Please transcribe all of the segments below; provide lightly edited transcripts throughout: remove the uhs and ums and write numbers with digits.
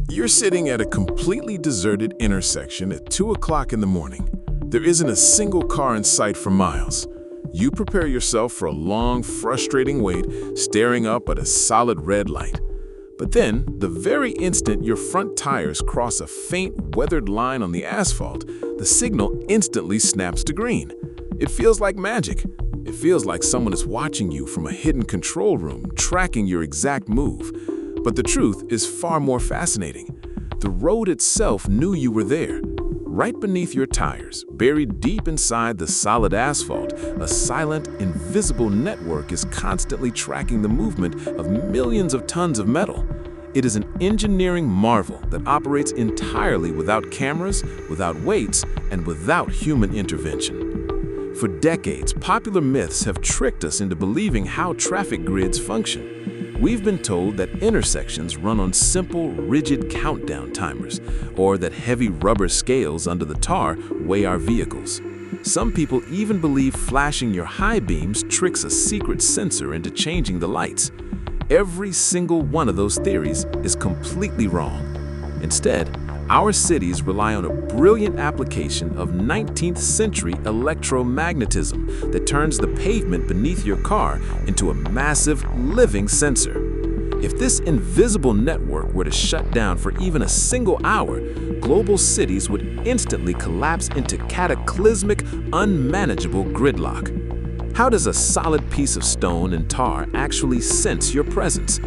You're sitting at a completely deserted intersection at 2 o'clock in the morning. There isn't a single car in sight for miles. You prepare yourself for a long, frustrating wait, staring up at a solid red light. But then, the very instant your front tires cross a faint, weathered line on the asphalt, the signal instantly snaps to green. It feels like magic. It feels like someone is watching you from a hidden control room, tracking your exact move. But the truth is far more fascinating. The road itself knew you were there. Right beneath your tires, buried deep inside the solid asphalt, a silent, invisible network is constantly tracking the movement of millions of tons of metal. It is an engineering marvel that operates entirely without cameras, without weights, and without human intervention. For decades, popular myths have tricked us into believing how traffic grids function. We've been told that intersections run on simple, rigid countdown timers, or that heavy rubber scales under the tar weigh our vehicles. Some people even believe flashing your high beams tricks a secret sensor into changing the lights. Every single one of those theories is completely wrong. Instead, our cities rely on a brilliant application of 19th century electromagnetism that turns the pavement beneath your car into a massive, living sensor. If this invisible network were to shut down for even a single hour, global cities would instantly collapse into cataclysmic, unmanageable gridlock. How does a solid piece of stone and tar actually sense your presence?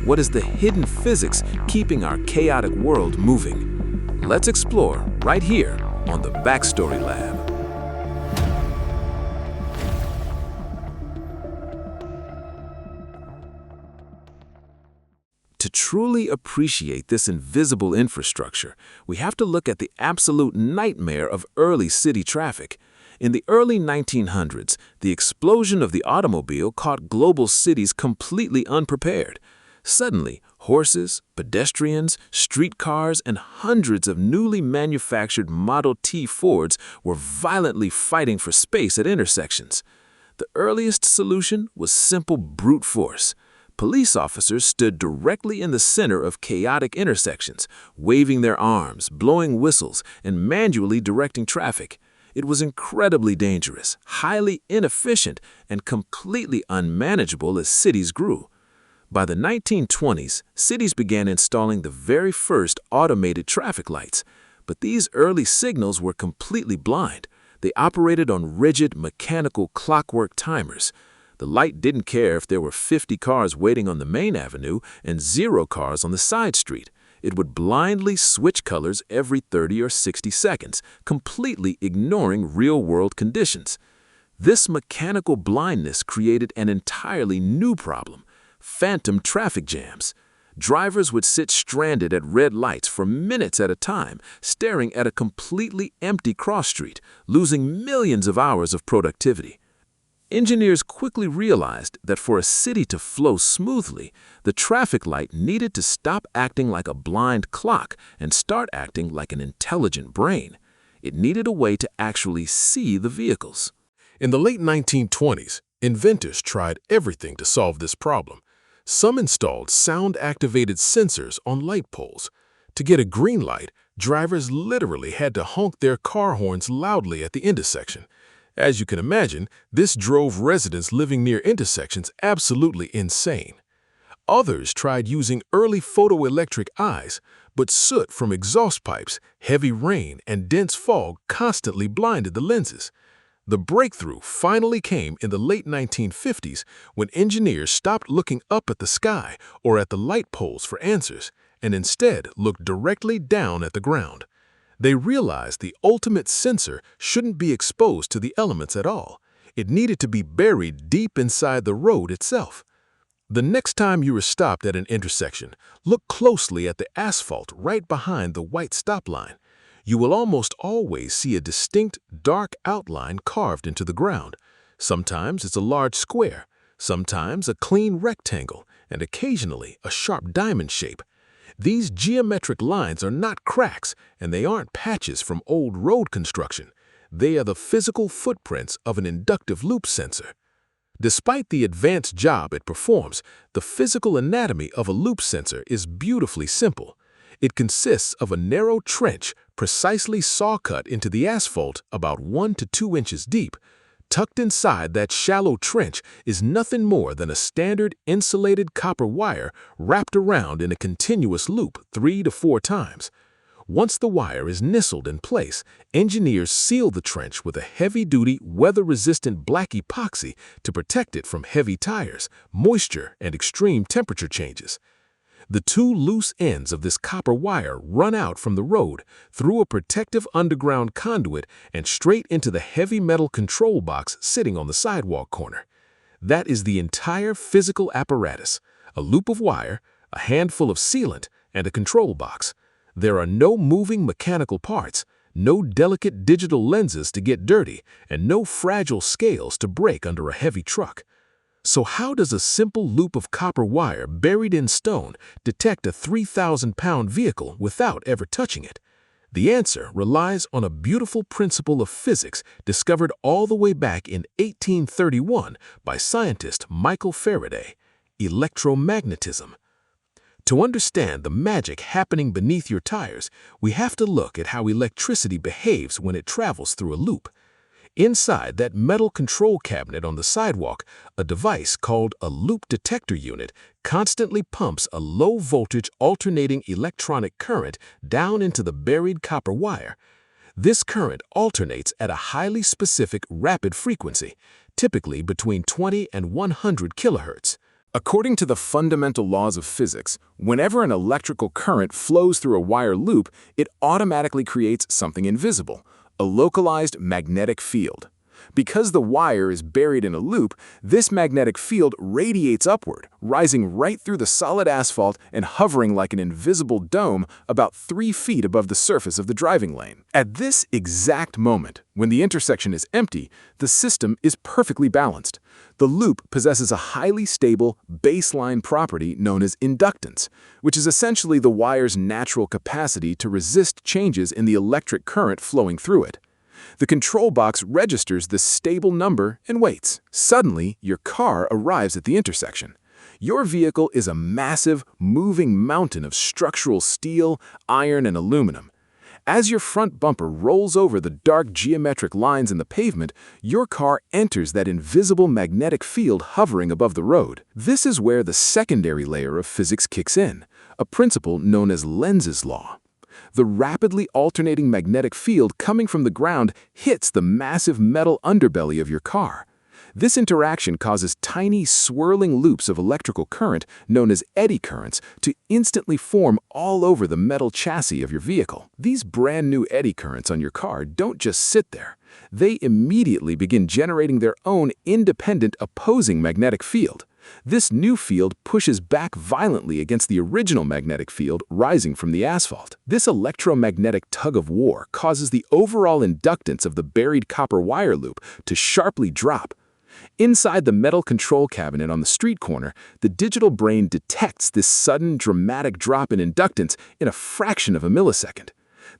What is the hidden physics keeping our chaotic world moving? Let's explore right here on the Backstory Lab. To truly appreciate this invisible infrastructure, we have to look at the absolute nightmare of early city traffic. In the early 1900s, the explosion of the automobile caught global cities completely unprepared. Suddenly, horses, pedestrians, streetcars, and hundreds of newly manufactured Model T Fords were violently fighting for space at intersections. The earliest solution was simple brute force. Police officers stood directly in the center of chaotic intersections, waving their arms, blowing whistles, and manually directing traffic. It was incredibly dangerous, highly inefficient, and completely unmanageable as cities grew. By the 1920s, cities began installing the very first automated traffic lights. But these early signals were completely blind. They operated on rigid, mechanical clockwork timers. The light didn't care if there were 50 cars waiting on the main avenue and 0 cars on the side street. It would blindly switch colors every 30 or 60 seconds, completely ignoring real-world conditions. This mechanical blindness created an entirely new problem: phantom traffic jams. Drivers would sit stranded at red lights for minutes at a time, staring at a completely empty cross street, losing millions of hours of productivity. Engineers quickly realized that for a city to flow smoothly, the traffic light needed to stop acting like a blind clock and start acting like an intelligent brain. It needed a way to actually see the vehicles. In the late 1920s, inventors tried everything to solve this problem. Some installed sound-activated sensors on light poles. To get a green light, drivers literally had to honk their car horns loudly at the intersection. As you can imagine, this drove residents living near intersections absolutely insane. Others tried using early photoelectric eyes, but soot from exhaust pipes, heavy rain, and dense fog constantly blinded the lenses. The breakthrough finally came in the late 1950s when engineers stopped looking up at the sky or at the light poles for answers and instead looked directly down at the ground. They realized the ultimate sensor shouldn't be exposed to the elements at all. It needed to be buried deep inside the road itself. The next time you are stopped at an intersection, look closely at the asphalt right behind the white stop line. You will almost always see a distinct, dark outline carved into the ground. Sometimes it's a large square, sometimes a clean rectangle, and occasionally a sharp diamond shape. These geometric lines are not cracks, and they aren't patches from old road construction. They are the physical footprints of an inductive loop sensor. Despite the advanced job it performs, the physical anatomy of a loop sensor is beautifully simple. It consists of a narrow trench precisely saw-cut into the asphalt about 1 to 2 inches deep. Tucked inside that shallow trench is nothing more than a standard insulated copper wire wrapped around in a continuous loop 3 to 4 times. Once the wire is nestled in place, engineers seal the trench with a heavy-duty, weather-resistant black epoxy to protect it from heavy tires, moisture, and extreme temperature changes. The 2 loose ends of this copper wire run out from the road through a protective underground conduit and straight into the heavy metal control box sitting on the sidewalk corner. That is the entire physical apparatus: a loop of wire, a handful of sealant, and a control box. There are no moving mechanical parts, no delicate digital lenses to get dirty, and no fragile scales to break under a heavy truck. So how does a simple loop of copper wire buried in stone detect a 3,000-pound vehicle without ever touching it? The answer relies on a beautiful principle of physics discovered all the way back in 1831 by scientist Michael Faraday: electromagnetism. To understand the magic happening beneath your tires, we have to look at how electricity behaves when it travels through a loop. Inside that metal control cabinet on the sidewalk, a device called a loop detector unit constantly pumps a low-voltage alternating electronic current down into the buried copper wire. This current alternates at a highly specific rapid frequency, typically between 20 and 100 kilohertz. According to the fundamental laws of physics, whenever an electrical current flows through a wire loop, it automatically creates something invisible: a localized magnetic field. Because the wire is buried in a loop, this magnetic field radiates upward, rising right through the solid asphalt and hovering like an invisible dome about 3 feet above the surface of the driving lane. At this exact moment, when the intersection is empty, the system is perfectly balanced. The loop possesses a highly stable baseline property known as inductance, which is essentially the wire's natural capacity to resist changes in the electric current flowing through it. The control box registers this stable number and waits. Suddenly, your car arrives at the intersection. Your vehicle is a massive, moving mountain of structural steel, iron, and aluminum. As your front bumper rolls over the dark geometric lines in the pavement, your car enters that invisible magnetic field hovering above the road. This is where the secondary layer of physics kicks in, a principle known as Lenz's law. The rapidly alternating magnetic field coming from the ground hits the massive metal underbelly of your car. This interaction causes tiny swirling loops of electrical current, known as eddy currents, to instantly form all over the metal chassis of your vehicle. These brand new eddy currents on your car don't just sit there. They immediately begin generating their own independent opposing magnetic field. This new field pushes back violently against the original magnetic field rising from the asphalt. This electromagnetic tug-of-war causes the overall inductance of the buried copper wire loop to sharply drop. Inside the metal control cabinet on the street corner, the digital brain detects this sudden, dramatic drop in inductance in a fraction of a millisecond.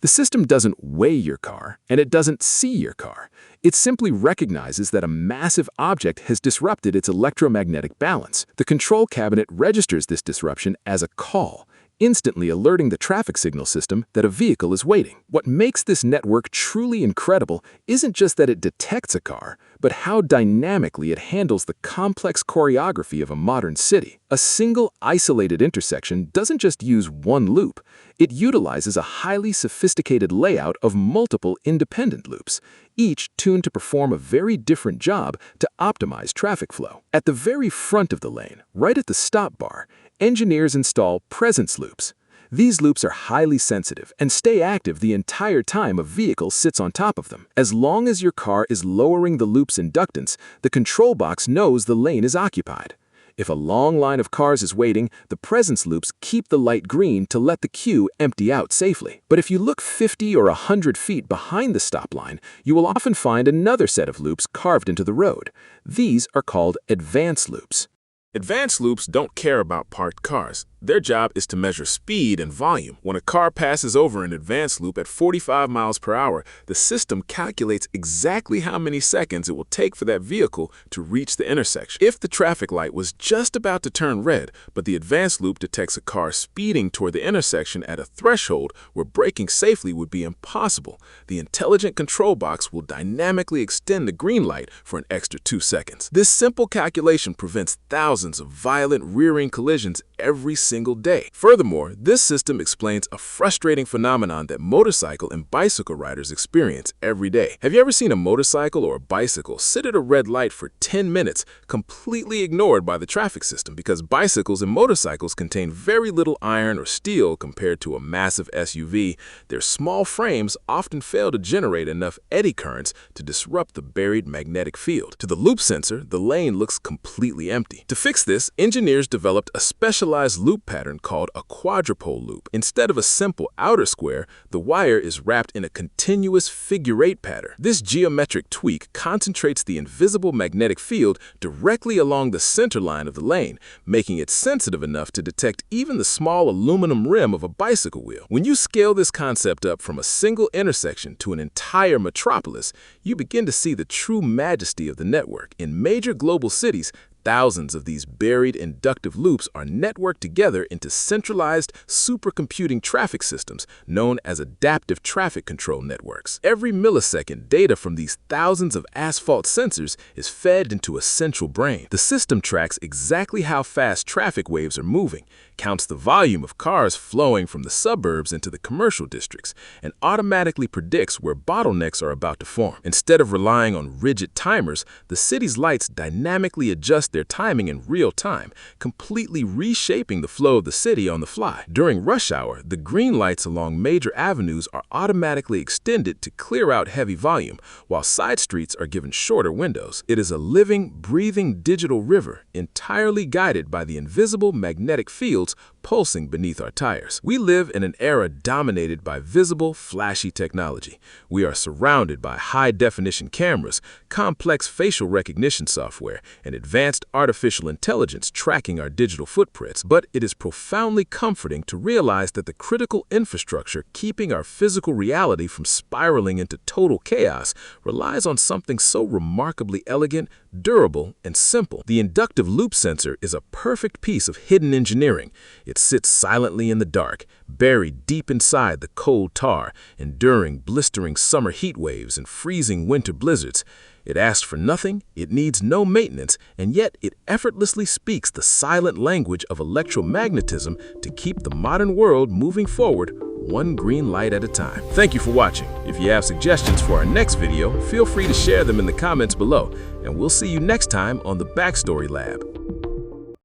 The system doesn't weigh your car, and it doesn't see your car. It simply recognizes that a massive object has disrupted its electromagnetic balance. The control cabinet registers this disruption as a call, instantly alerting the traffic signal system that a vehicle is waiting. What makes this network truly incredible isn't just that it detects a car, but how dynamically it handles the complex choreography of a modern city. A single isolated intersection doesn't just use one loop. It utilizes a highly sophisticated layout of multiple independent loops, each tuned to perform a very different job to optimize traffic flow. At the very front of the lane, right at the stop bar, engineers install presence loops. These loops are highly sensitive and stay active the entire time a vehicle sits on top of them. As long as your car is lowering the loop's inductance, the control box knows the lane is occupied. If a long line of cars is waiting, the presence loops keep the light green to let the queue empty out safely. But if you look 50 or 100 feet behind the stop line, you will often find another set of loops carved into the road. These are called advance loops. Advanced loops don't care about parked cars. Their job is to measure speed and volume. When a car passes over an advanced loop at 45 miles per hour, the system calculates exactly how many seconds it will take for that vehicle to reach the intersection. If the traffic light was just about to turn red, but the advanced loop detects a car speeding toward the intersection at a threshold where braking safely would be impossible, the intelligent control box will dynamically extend the green light for an extra 2 seconds. This simple calculation prevents thousands of violent rear-end collisions every single day. Furthermore, this system explains a frustrating phenomenon that motorcycle and bicycle riders experience every day. Have you ever seen a motorcycle or a bicycle sit at a red light for 10 minutes, completely ignored by the traffic system? Because bicycles and motorcycles contain very little iron or steel compared to a massive SUV, their small frames often fail to generate enough eddy currents to disrupt the buried magnetic field. To the loop sensor, the lane looks completely empty. To fix this, engineers developed a specialized loop pattern called a quadrupole loop. Instead of a simple outer square, the wire is wrapped in a continuous figure-8 pattern. This geometric tweak concentrates the invisible magnetic field directly along the center line of the lane, making it sensitive enough to detect even the small aluminum rim of a bicycle wheel. When you scale this concept up from a single intersection to an entire metropolis, you begin to see the true majesty of the network. In major global cities, thousands of these buried inductive loops are networked together into centralized supercomputing traffic systems known as adaptive traffic control networks. Every millisecond, data from these thousands of asphalt sensors is fed into a central brain. The system tracks exactly how fast traffic waves are moving, counts the volume of cars flowing from the suburbs into the commercial districts, and automatically predicts where bottlenecks are about to form. Instead of relying on rigid timers, the city's lights dynamically adjust their timing in real time, completely reshaping the flow of the city on the fly. During rush hour, the green lights along major avenues are automatically extended to clear out heavy volume, while side streets are given shorter windows. It is a living, breathing digital river, entirely guided by the invisible magnetic fields pulsing beneath our tires. We live in an era dominated by visible, flashy technology. We are surrounded by high-definition cameras, complex facial recognition software, and advanced artificial intelligence tracking our digital footprints. But it is profoundly comforting to realize that the critical infrastructure keeping our physical reality from spiraling into total chaos relies on something so remarkably elegant, durable, and simple. The inductive loop sensor is a perfect piece of hidden engineering. It sits silently in the dark, buried deep inside the cold tar, enduring blistering summer heat waves and freezing winter blizzards. It asks for nothing, it needs no maintenance, and yet it effortlessly speaks the silent language of electromagnetism to keep the modern world moving forward, one green light at a time. Thank you for watching. If you have suggestions for our next video, feel free to share them in the comments below, and we'll see you next time on the Backstory Lab.